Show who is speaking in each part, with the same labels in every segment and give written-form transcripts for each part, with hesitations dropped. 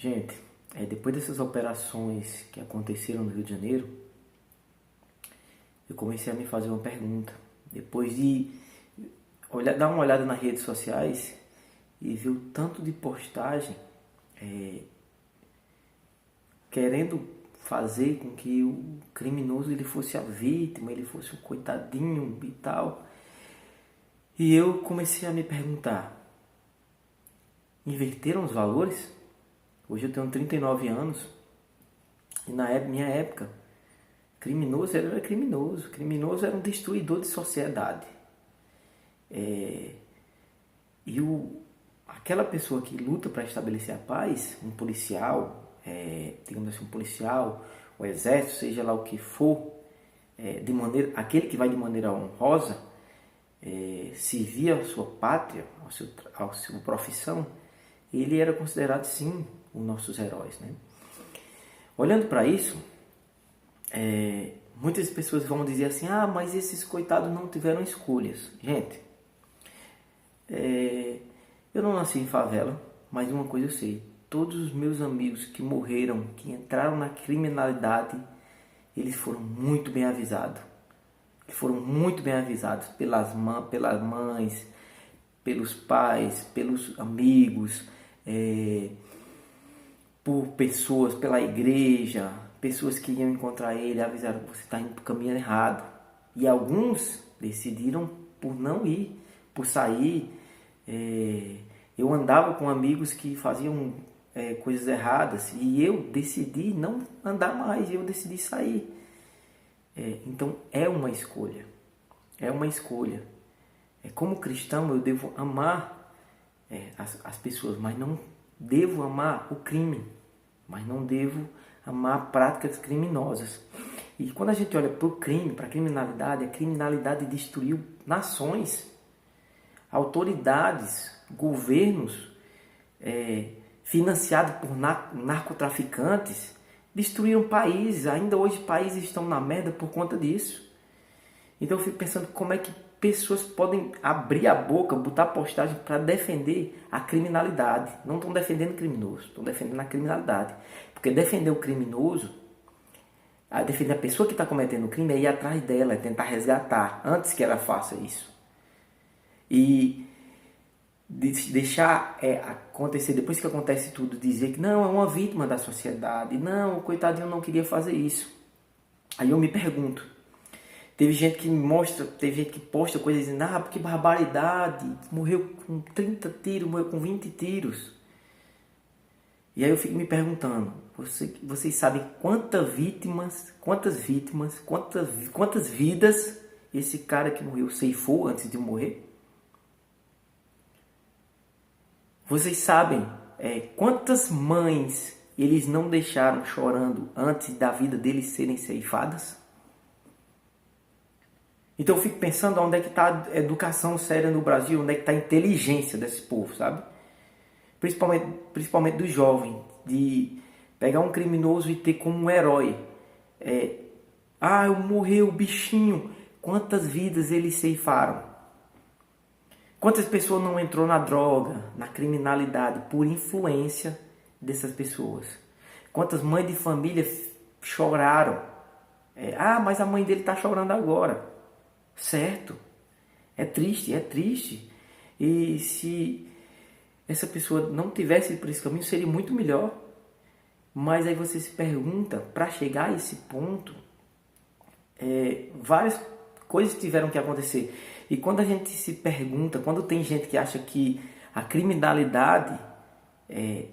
Speaker 1: Gente, depois dessas operações que aconteceram no Rio de Janeiro, eu comecei a me fazer uma pergunta. Depois de dar uma olhada nas redes sociais e ver o tanto de postagem querendo fazer com que o criminoso ele fosse a vítima, ele fosse um coitadinho e tal. E eu comecei a me perguntar, inverteram os valores? Hoje eu tenho 39 anos e na minha época, criminoso era criminoso. Criminoso era um destruidor de sociedade. Aquela pessoa que luta para estabelecer a paz, um policial, digamos assim, um policial, o exército, seja lá o que for, aquele que vai de maneira honrosa, servir a sua pátria, a sua profissão, ele era considerado sim os nossos heróis, né? Olhando para isso, muitas pessoas vão dizer assim, mas esses coitados não tiveram escolhas. Gente, eu não nasci em favela, mas uma coisa eu sei, todos os meus amigos que morreram, que entraram na criminalidade, eles foram muito bem avisados. Foram muito bem avisados pelas mães, pelos pais, pelos amigos, por pessoas, pela igreja, pessoas que iam encontrar ele, avisaram que você está indo para o caminho errado. E alguns decidiram por não ir, por sair. Eu andava com amigos que faziam coisas erradas e eu decidi não andar mais, eu decidi sair. Então é uma escolha. É uma escolha. Como cristão eu devo amar as pessoas, mas não devo amar o crime, mas não devo amar práticas criminosas. E quando a gente olha para o crime, para a criminalidade destruiu nações, autoridades, governos financiados por narcotraficantes, destruíram países. Ainda hoje países estão na merda por conta disso. Então eu fico pensando como é que pessoas podem abrir a boca, botar postagem para defender a criminalidade. Não estão defendendo o criminoso, estão defendendo a criminalidade. Porque defender o criminoso, defender a pessoa que está cometendo o crime, é ir atrás dela, é tentar resgatar antes que ela faça isso. E deixar acontecer, depois que acontece tudo, dizer que não, é uma vítima da sociedade, não, o coitadinho não queria fazer isso. Aí eu me pergunto, teve gente que posta coisas dizendo, porque barbaridade, morreu com 30 tiros, morreu com 20 tiros. E aí eu fico me perguntando, vocês sabem quantas vidas esse cara que morreu ceifou antes de morrer? Vocês sabem quantas mães eles não deixaram chorando antes da vida deles serem ceifadas? Então eu fico pensando onde é que está a educação séria no Brasil, onde é que está a inteligência desse povo, sabe? Principalmente do jovem, de pegar um criminoso e ter como um herói. Morreu o bichinho, quantas vidas eles ceifaram? Quantas pessoas não entrou na droga, na criminalidade, por influência dessas pessoas? Quantas mães de família choraram? Mas a mãe dele está chorando agora. Certo. É triste. E se essa pessoa não tivesse ido por esse caminho, seria muito melhor. Mas aí você se pergunta, para chegar a esse ponto, várias coisas tiveram que acontecer. E quando a gente se pergunta, quando tem gente que acha que a criminalidade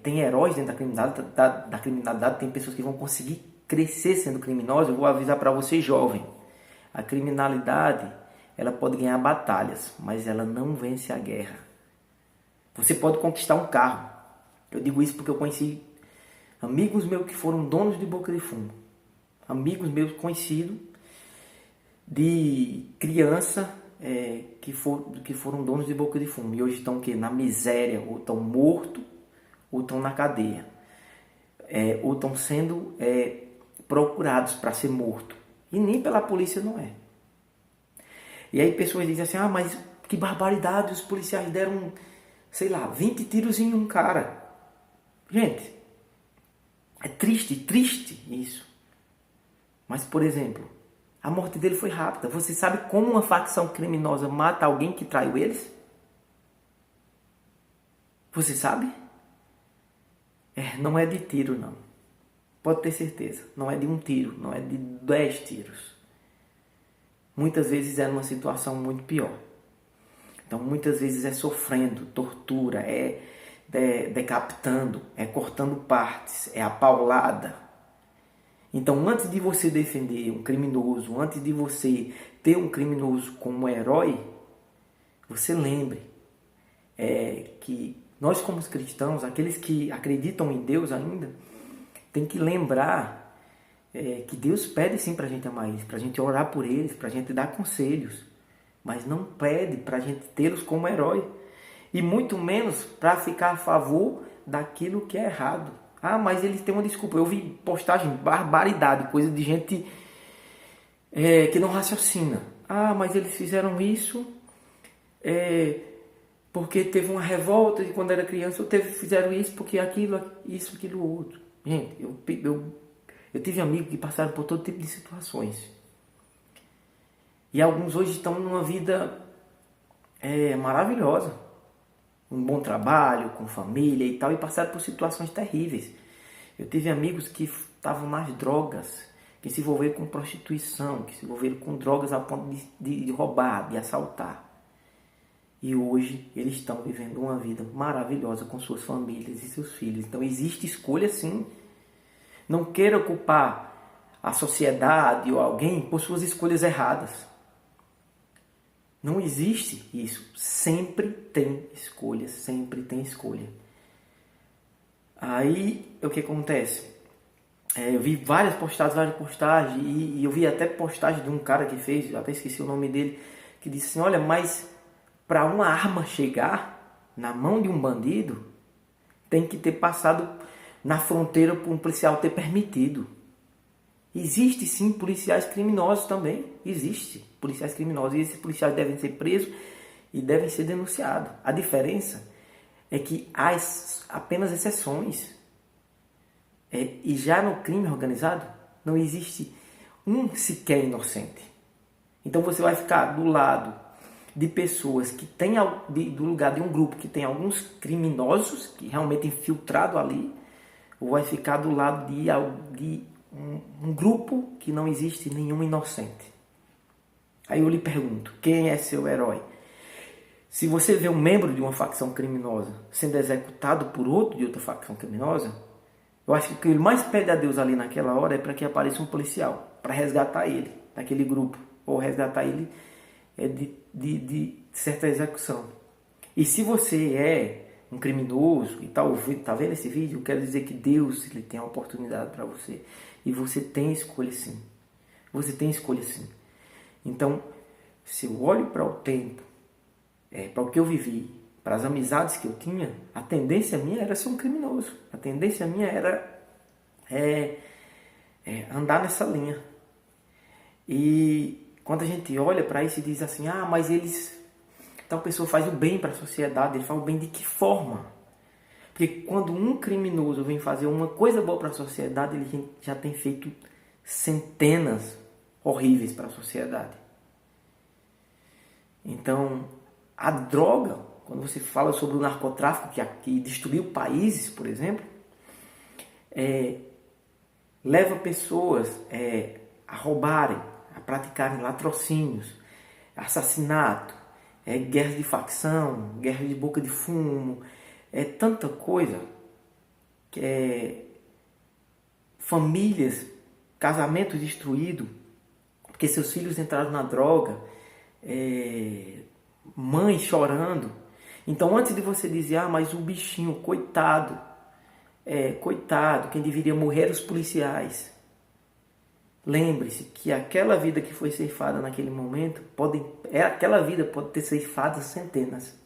Speaker 1: tem heróis dentro da criminalidade, tem pessoas que vão conseguir crescer sendo criminosos, eu vou avisar para você, jovem, a criminalidade ela pode ganhar batalhas, mas ela não vence a guerra. Você pode conquistar um carro. Eu digo isso porque eu conheci amigos meus que foram donos de boca de fumo. Amigos meus conhecidos de criança que foram donos de boca de fumo. E hoje estão na miséria, ou estão mortos, ou estão na cadeia. Ou estão sendo procurados para ser morto. E nem pela polícia não é. E aí pessoas dizem assim, mas que barbaridade, os policiais deram, 20 tiros em um cara. Gente, É triste, triste isso. Mas, por exemplo, a morte dele foi rápida. Você sabe como uma facção criminosa mata alguém que traiu eles? Você sabe? Não é de tiro, não. Pode ter certeza. Não é de um tiro, não é de 10 tiros. Muitas vezes é numa situação muito pior. Então, muitas vezes é sofrendo, tortura, é decapitando, é cortando partes, é a paulada. Então, antes de você defender um criminoso, antes de você ter um criminoso como herói, você lembre que nós, como cristãos, aqueles que acreditam em Deus ainda, tem que lembrar que Deus pede sim para a gente amar eles, para a gente orar por eles, para a gente dar conselhos, mas não pede para a gente tê-los como herói, e muito menos para ficar a favor daquilo que é errado. Ah, mas eles têm uma desculpa. Eu vi postagem, barbaridade, coisa de gente que não raciocina. Ah, mas eles fizeram isso porque teve uma revolta de quando era criança, ou fizeram isso porque aquilo, aquilo outro. Gente, eu tive amigos que passaram por todo tipo de situações. E alguns hoje estão numa vida maravilhosa. Um bom trabalho, com família e tal, e passaram por situações terríveis. Eu tive amigos que estavam nas drogas, que se envolveram com prostituição, que se envolveram com drogas a ponto de roubar, de assaltar. E hoje eles estão vivendo uma vida maravilhosa com suas famílias e seus filhos. Então existe escolha sim. Não queira culpar a sociedade ou alguém por suas escolhas erradas. Não existe isso. Sempre tem escolha, sempre tem escolha. Aí, o que acontece? Eu vi várias postagens, e eu vi até postagem de um cara que fez, eu até esqueci o nome dele, que disse assim, olha, mas para uma arma chegar na mão de um bandido, tem que ter passado na fronteira por um policial ter permitido. Existe sim policiais criminosos também. Existe policiais criminosos. E esses policiais devem ser presos e devem ser denunciados. A diferença é que há apenas exceções. E já no crime organizado não existe um sequer inocente. Então você vai ficar do lado de pessoas que têm, do lugar de um grupo que tem alguns criminosos que realmente infiltrado ali, ou vai ficar do lado de um grupo que não existe nenhum inocente. Aí eu lhe pergunto, quem é seu herói? Se você vê um membro de uma facção criminosa sendo executado por outro de outra facção criminosa, eu acho que o que ele mais pede a Deus ali naquela hora é para que apareça um policial, para resgatar ele daquele grupo, ou resgatar ele de certa execução. E se você é um criminoso e tá vendo esse vídeo, eu quero dizer que Deus ele tem a oportunidade para você. E você tem escolha sim. Você tem escolha sim. Então, se eu olho para o tempo, para o que eu vivi, para as amizades que eu tinha, a tendência minha era ser um criminoso. A tendência minha era andar nessa linha. E quando a gente olha para isso e diz assim, ah, mas tal pessoa faz o bem para a sociedade, ele faz o bem de que forma? Porque quando um criminoso vem fazer uma coisa boa para a sociedade, ele já tem feito centenas horríveis para a sociedade. Então, a droga, quando você fala sobre o narcotráfico que destruiu países, por exemplo, leva pessoas a roubarem, a praticarem latrocínios, assassinato, guerra de facção, guerra de boca de fumo, tanta coisa, famílias, casamentos destruídos, porque seus filhos entraram na droga, mãe chorando. Então antes de você dizer, ah, mas o bichinho, coitado, quem deveria morrer eram os policiais. Lembre-se que aquela vida que foi ceifada naquele momento, aquela vida pode ter ceifado centenas.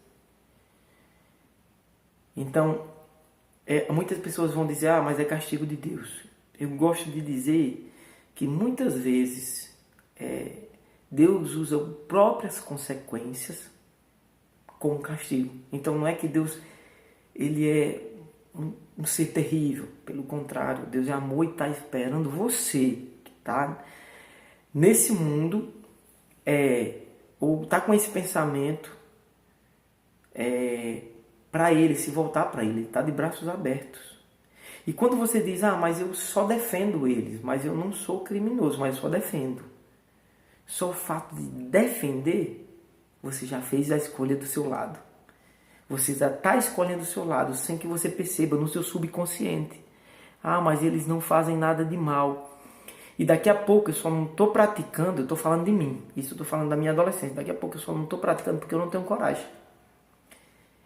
Speaker 1: Então, muitas pessoas vão dizer, ah, mas é castigo de Deus. Eu gosto de dizer que muitas vezes Deus usa próprias consequências como castigo. Então não é que Deus ele é um ser terrível. Pelo contrário, Deus é amor e está esperando você, que está nesse mundo, ou está com esse pensamento, para Ele, se voltar para Ele. Ele está de braços abertos. E quando você diz, mas eu só defendo eles, mas eu não sou criminoso, mas eu só defendo. Só o fato de defender, você já fez a escolha do seu lado. Você já está escolhendo o seu lado sem que você perceba no seu subconsciente. Mas eles não fazem nada de mal. E daqui a pouco eu só não estou praticando, eu estou falando de mim. Isso eu estou falando da minha adolescência. Daqui a pouco eu só não estou praticando porque eu não tenho coragem.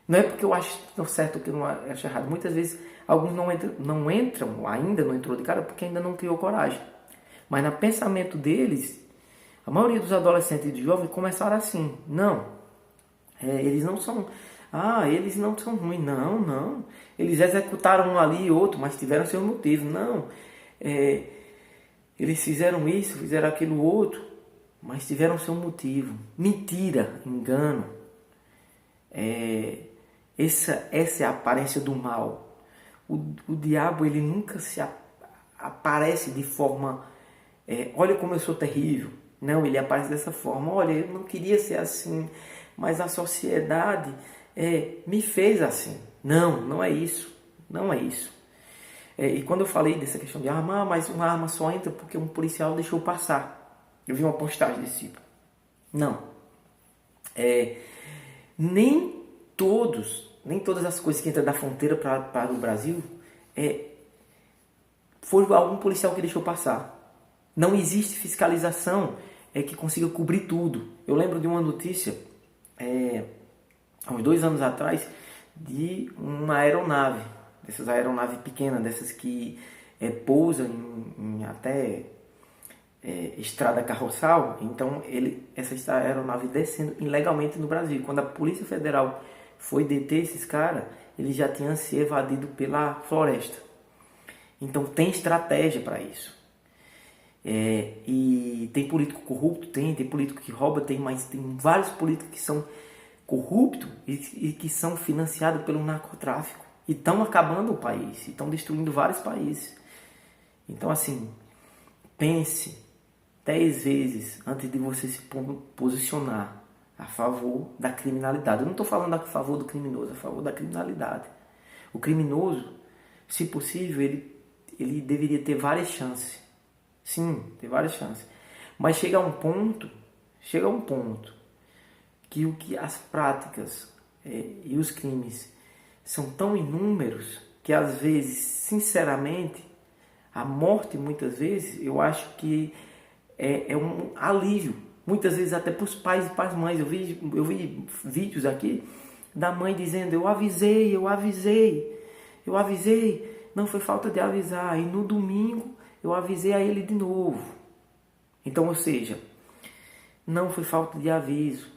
Speaker 1: Não é porque eu acho certo ou que eu não acho errado. Muitas vezes alguns não entram, ainda não entrou de cara, porque ainda não criou coragem. Mas no pensamento deles, a maioria dos adolescentes e dos jovens começaram assim. Não, eles não são... eles não são ruins. Não. Eles executaram um ali e outro, mas tiveram seus motivos. Não, eles fizeram isso, fizeram aquilo outro, mas tiveram seu motivo. Mentira, engano. Essa é a aparência do mal. O diabo, ele nunca se aparece de forma... olha como eu sou terrível. Não, ele aparece dessa forma. Olha, eu não queria ser assim, mas a sociedade me fez assim. Não é isso. Não é isso. E quando eu falei dessa questão de arma, mas uma arma só entra porque um policial deixou passar. Eu vi uma postagem desse tipo. Não. Nem todas as coisas que entram da fronteira para o Brasil foi algum policial que deixou passar. Não existe fiscalização que consiga cobrir tudo. Eu lembro de uma notícia, há uns 2 anos atrás, de uma aeronave, dessas aeronaves pequenas, dessas que pousam em até estrada carroçal. Então essa aeronave descendo ilegalmente no Brasil. Quando a Polícia Federal foi deter esses caras, eles já tinham se evadido pela floresta. Então tem estratégia para isso. E tem político corrupto, tem político que rouba, mas tem vários políticos que são corruptos e que são financiados pelo narcotráfico. E estão acabando o país, estão destruindo vários países. Então assim, pense 10 vezes antes de você se posicionar a favor da criminalidade. Eu não estou falando a favor do criminoso, a favor da criminalidade. O criminoso, se possível, ele deveria ter várias chances. Sim, ter várias chances. Mas chega um ponto que as práticas e os crimes são tão inúmeros que às vezes, sinceramente, a morte muitas vezes, eu acho que é um alívio. Muitas vezes até para os pais e para as mães. Eu vi vídeos aqui da mãe dizendo: eu avisei, não foi falta de avisar. E no domingo eu avisei a ele de novo. Então, ou seja, não foi falta de aviso.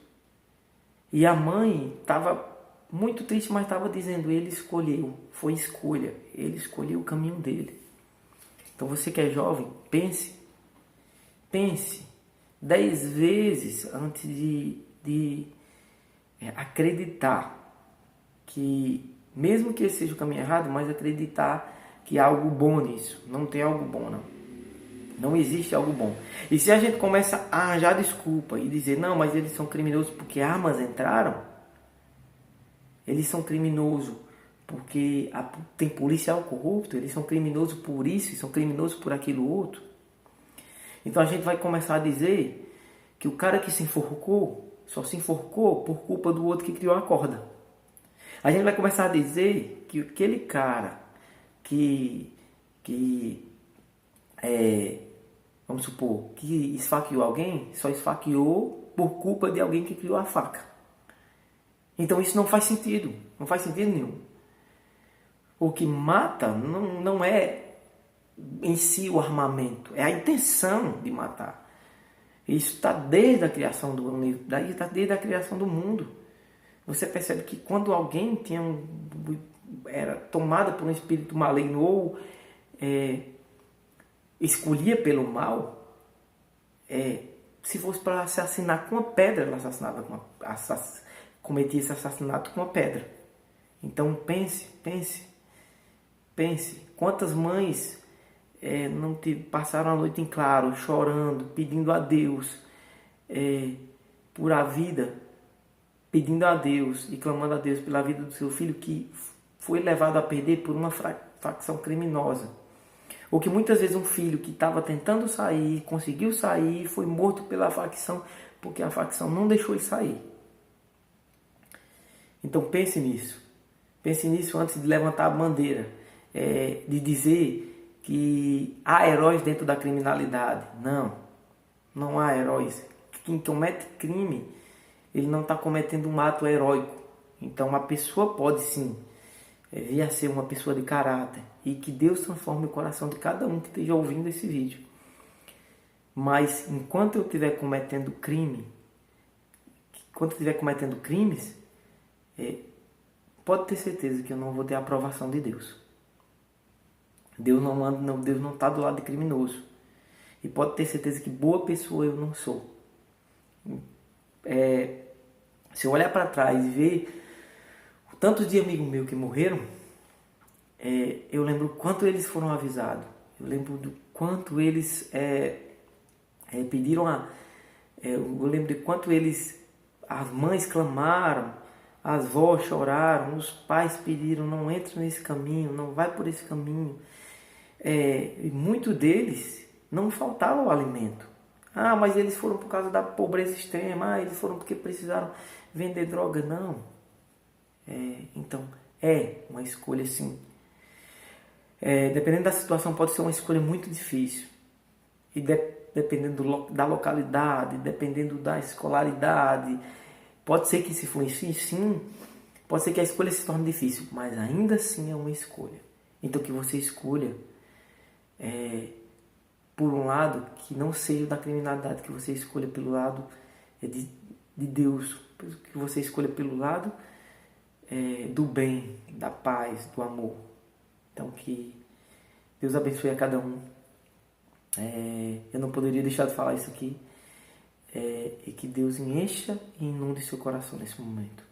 Speaker 1: E a mãe estava muito triste, mas estava dizendo: ele escolheu, foi escolha, ele escolheu o caminho dele. Então você que é jovem, pense 10 vezes antes de acreditar que, mesmo que esse seja o caminho errado, mas acreditar que há algo bom nisso. Não tem algo bom, não. Não existe algo bom. E se a gente começa a arranjar desculpa e dizer: não, mas eles são criminosos porque armas entraram, eles são criminosos porque tem policial corrupto, eles são criminosos por isso, são criminosos por aquilo outro. Então a gente vai começar a dizer que o cara que se enforcou, só se enforcou por culpa do outro que criou a corda. A gente vai começar a dizer que aquele cara que vamos supor, que esfaqueou alguém, só esfaqueou por culpa de alguém que criou a faca. Então isso não faz sentido nenhum. O que mata não é em si o armamento, é a intenção de matar. Isso está desde a criação do mundo, está desde a criação do mundo. Você percebe que quando alguém era tomado por um espírito maligno ou escolhia pelo mal, se fosse para assassinar com uma pedra, ela cometia esse assassinato com uma pedra. Então pense Pense, quantas mães passaram a noite em claro, chorando, pedindo a Deus por a vida, pedindo a Deus e clamando a Deus pela vida do seu filho que foi levado a perder por uma facção criminosa. Ou que muitas vezes um filho que estava tentando sair, conseguiu sair, foi morto pela facção, porque a facção não deixou ele sair. Então pense nisso. Pense nisso antes de levantar a bandeira, de dizer que há heróis dentro da criminalidade. Não há heróis. Quem comete crime, ele não está cometendo um ato heróico. Então uma pessoa pode sim vir a ser uma pessoa de caráter e que Deus transforme o coração de cada um que esteja ouvindo esse vídeo. Mas enquanto eu estiver cometendo crime, crimes, pode ter certeza que eu não vou ter a aprovação de Deus. Deus não está do lado de criminoso. E pode ter certeza que boa pessoa eu não sou. Se eu olhar para trás e ver tantos de amigos meus que morreram, eu lembro o quanto eles foram avisados. Eu lembro do quanto eles pediram eu lembro de quanto as mães clamaram, as vós choraram, os pais pediram, não entra nesse caminho, não vai por esse caminho. E muitos deles não faltava o alimento. Mas eles foram por causa da pobreza extrema, eles foram porque precisaram vender droga. Não. Então, uma escolha sim. Dependendo da situação, pode ser uma escolha muito difícil. E dependendo da localidade, dependendo da escolaridade, pode ser que se influencie sim, pode ser que a escolha se torne difícil, mas ainda assim é uma escolha. Então que você escolha por um lado que não seja da criminalidade, que você escolha pelo lado de Deus, que você escolha pelo lado do bem, da paz, do amor. Então que Deus abençoe a cada um. Eu não poderia deixar de falar isso aqui. E que Deus encha e inunde seu coração nesse momento.